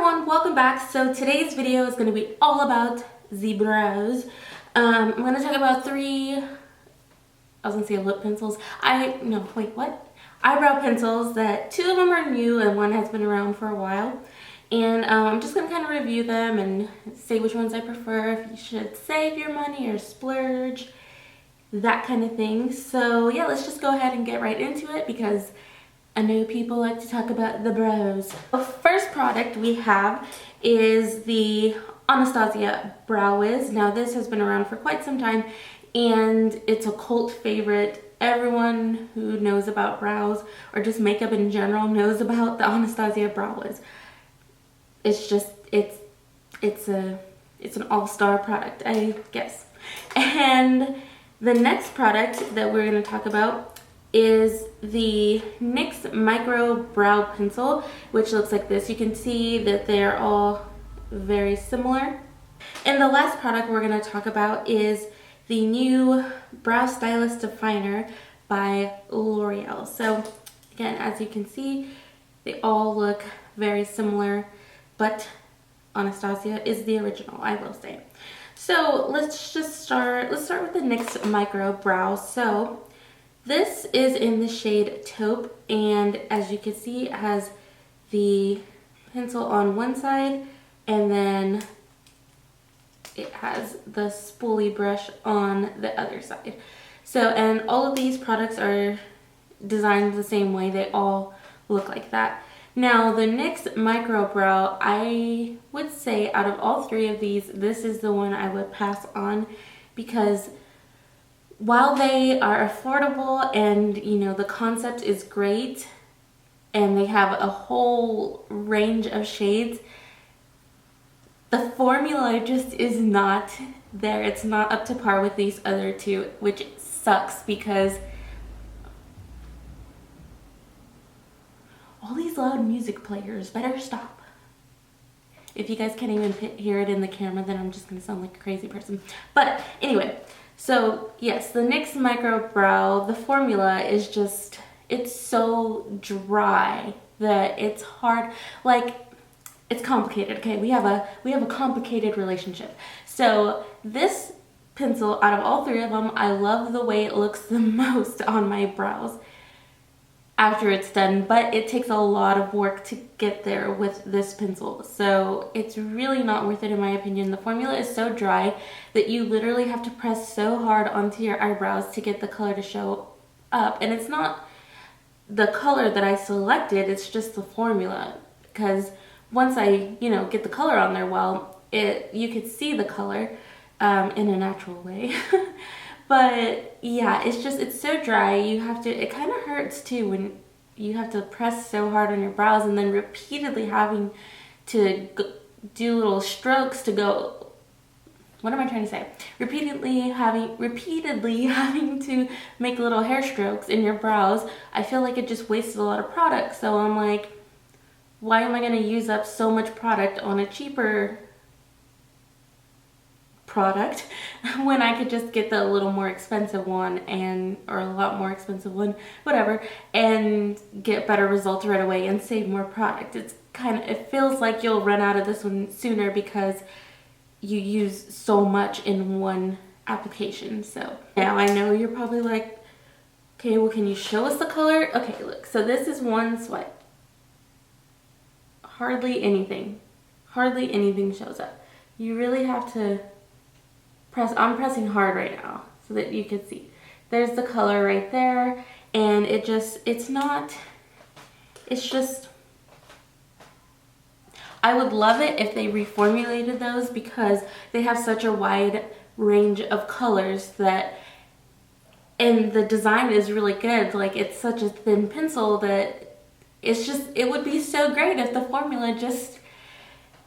everyone, welcome back. So today's video is going to be all about the brows. I'm going to talk about lip pencils. Eyebrow pencils that two of them are new and one has been around for a while. And I'm just going to kind of review them and say which ones I prefer, if you should save your money or splurge, that kind of thing. So yeah, let's just go ahead and get right into it because I know people like to talk about the brows. The first product we have is the Anastasia Brow Wiz. Now this has been around for quite some time and it's a cult favorite. Everyone who knows about brows or just makeup in general knows about the Anastasia Brow Wiz. It's just, it's an all-star product, I guess. And the next product that we're going to talk about is the NYX Micro Brow Pencil, which looks like this. You can see that they're all very similar. And the last product we're going to talk about is the new Brow Stylist Definer by L'Oreal. So again, as you can see, they all look very similar, but Anastasia is the original, I will say. So let's start with the NYX Micro Brow. So this is in the shade Taupe, and as you can see, it has the pencil on one side, and then it has the spoolie brush on the other side. So, and all of these products are designed the same way. They all look like that. Now, the NYX Micro Brow, I would say out of all three of these, this is the one I would pass on because while they are affordable and, you know, the concept is great and they have a whole range of shades, the formula just is not there. It's not up to par with these other two, which sucks because all these loud music players better stop. If you guys can't even hear it in the camera, then I'm just gonna sound like a crazy person. But anyway, so yes, the NYX Micro Brow, the formula is just, it's so dry that it's hard, like, it's complicated, okay? We have a complicated relationship. So this pencil, out of all three of them, I love the way it looks the most on my brows after it's done, but it takes a lot of work to get there with this pencil. So it's really not worth it in my opinion. The formula is so dry that you literally have to press so hard onto your eyebrows to get the color to show up. And it's not the color that I selected, it's just the formula. Because once I, you know, get the color on there, well, you could see the color in a natural way. But yeah, it's so dry. You have to, it kind of hurts too when you have to press so hard on your brows and then repeatedly having to do little strokes to go, what am I trying to say? Repeatedly having to make little hair strokes in your brows. I feel like it just wasted a lot of product. So I'm like, why am I going to use up so much product on a cheaper product when I could just get the little more expensive one or a lot more expensive one, whatever, and get better results right away and save more product. It feels like you'll run out of this one sooner because you use so much in one application. So now I know you're probably like, okay, well, can you show us the color? Okay, look, so this is one swipe. Hardly anything shows up. You really have to press. I'm pressing hard right now so that you can see. There's the color right there, and it's just, I would love it if they reformulated those because they have such a wide range of colors that, and the design is really good. Like, it's such a thin pencil that it would be so great if the formula just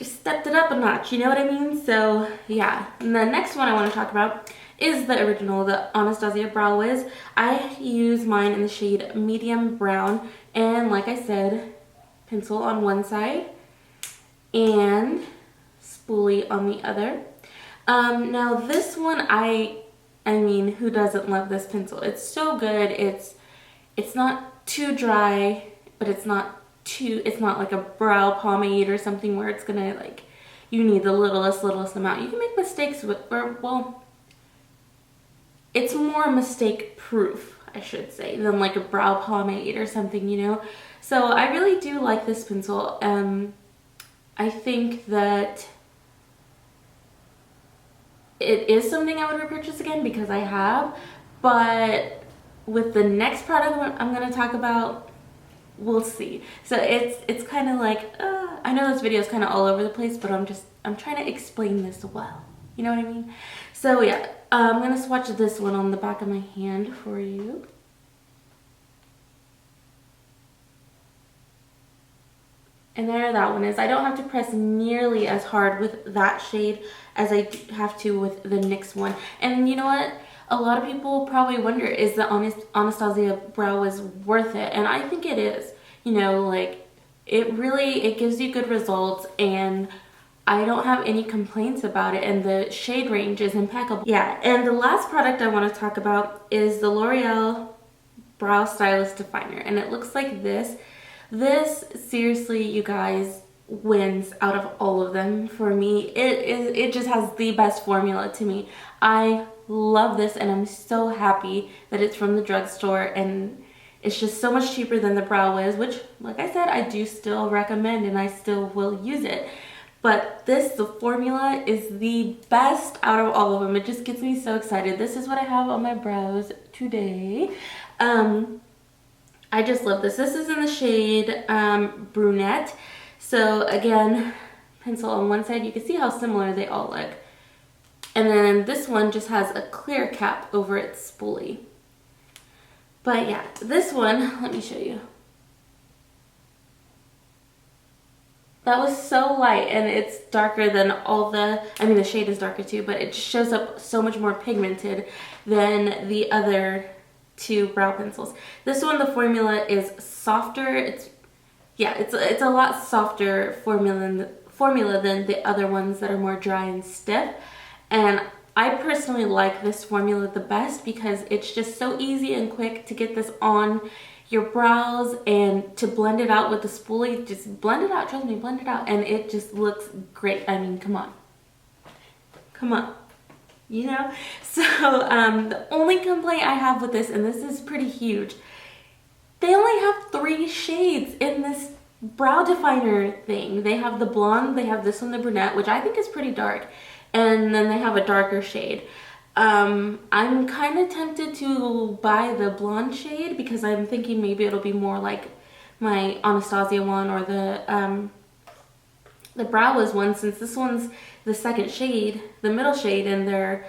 stepped it up a notch, you know what I mean? So yeah, and the next one I want to talk about is the original, the Anastasia Brow Wiz. I use mine in the shade medium brown, and like I said, pencil on one side and spoolie on the other. Now this one, I mean, who doesn't love this pencil? It's so good. It's not too dry, but it's not it's not like a brow pomade or something where it's gonna like, you need the littlest amount. You can make mistakes with, or well, it's more mistake proof, I should say, than like a brow pomade or something, you know? So I really do like this pencil. I think that it is something I would repurchase again because I have, but with the next product I'm going to talk about, we'll see. So it's kind of like, I know this video is kind of all over the place, but I'm trying to explain this well. You know what I mean? So yeah, I'm going to swatch this one on the back of my hand for you. And there that one is. I don't have to press nearly as hard with that shade as I have to with the NYX one. And you know what? A lot of people probably wonder, is the Anastasia brow Wiz worth it? And I think it is. You know, like, it gives you good results, and I don't have any complaints about it, and the shade range is impeccable. Yeah, and the last product I want to talk about is the L'Oreal Brow Stylist Definer, and it looks like this. This, seriously, you guys, wins out of all of them for me. It just has the best formula to me. I love this, and I'm so happy that it's from the drugstore, and it's just so much cheaper than the Brow Wiz, which, like I said, I do still recommend, and I still will use it. But the formula is the best out of all of them. It just gets me so excited. This is what I have on my brows today. I just love this. This is in the shade Brunette. So again, pencil on one side. You can see how similar they all look. And then this one just has a clear cap over its spoolie. But yeah, this one, let me show you. That was so light, and it's darker than all the, I mean the shade is darker too, but it shows up so much more pigmented than the other two brow pencils. This one, the formula is softer. It's a lot softer formula than the other ones that are more dry and stiff. And I personally like this formula the best because it's just so easy and quick to get this on your brows and to blend it out with the spoolie. Just blend it out, trust me, blend it out, and it just looks great. I mean, come on, you know? So the only complaint I have with this, and this is pretty huge, they only have 3 shades in this brow definer thing. They have the blonde, they have this one, the brunette, which I think is pretty dark, and then they have a darker shade. I'm kind of tempted to buy the blonde shade because I'm thinking maybe it'll be more like my Anastasia one or the Brow Wiz one, since this one's the second shade, the middle shade in their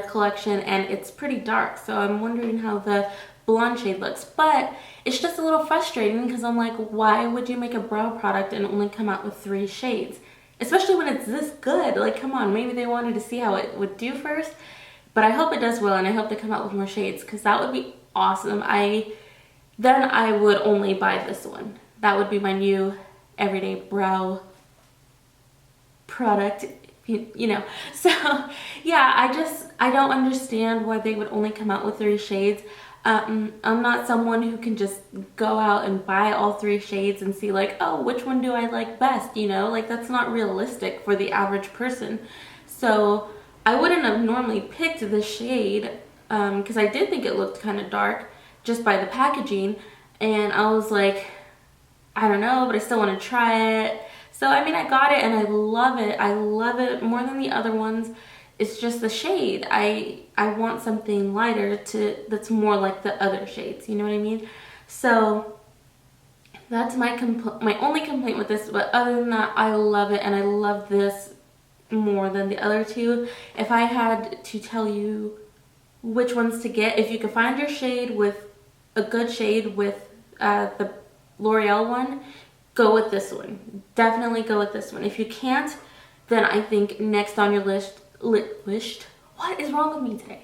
collection, and it's pretty dark. So I'm wondering how the blonde shade looks, but it's just a little frustrating because I'm like, why would you make a brow product and only come out with 3 shades? Especially when it's this good. Like, come on, maybe they wanted to see how it would do first. But I hope it does well, and I hope they come out with more shades because that would be awesome. Then I would only buy this one. That would be my new everyday brow product, you know. So yeah, I don't understand why they would only come out with 3 shades. I'm not someone who can just go out and buy all 3 shades and see like, oh, which one do I like best, you know? Like, that's not realistic for the average person. So I wouldn't have normally picked this shade because I did think it looked kind of dark just by the packaging, and I was like, I don't know, but I still want to try it. So I mean, I got it and I love it. I love it more than the other ones. It's just the shade. I want something lighter that's more like the other shades, you know what I mean? So that's my only complaint with this, but other than that, I love it, and I love this more than the other 2. If I had to tell you which ones to get, if you could find your shade with a good shade with the L'Oreal one, go with this one. Definitely go with this one. If you can't, then I think next on your list, what is wrong with me today?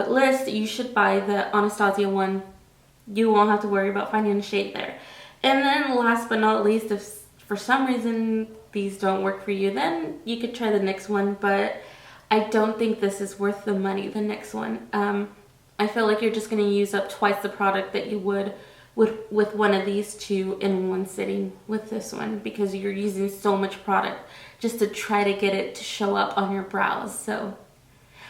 List, you should buy the Anastasia one. You won't have to worry about finding a shade there. And then last but not least, if for some reason these don't work for you, then you could try the NYX one, but I don't think this is worth the money, the NYX one. I feel like you're just going to use up twice the product that you would with one of these two in one sitting with this one, because you're using so much product just to try to get it to show up on your brows. So,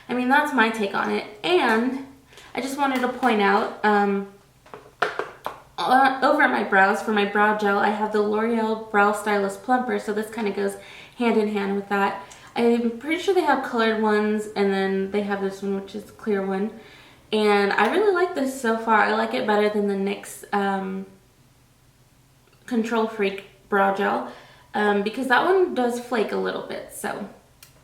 I mean, that's my take on it. And I just wanted to point out, over my brows, for my brow gel, I have the L'Oreal Brow Stylist Plumper, so this kind of goes hand in hand with that. I'm pretty sure they have colored ones, and then they have this one, which is a clear one. And I really like this so far. I like it better than the NYX Control Freak Brow Gel, because that one does flake a little bit, so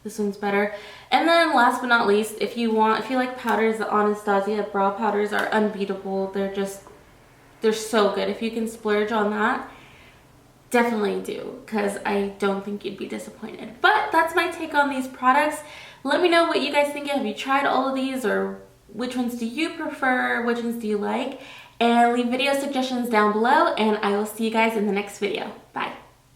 this one's better. And then last but not least, if you like powders, the Anastasia brow powders are unbeatable. They're so good. If you can splurge on that, definitely do, because I don't think you'd be disappointed. But that's my take on these products. Let me know what you guys think. Have you tried all of these, or which ones do you prefer? Which ones do you like? And leave video suggestions down below, and I will see you guys in the next video. Bye.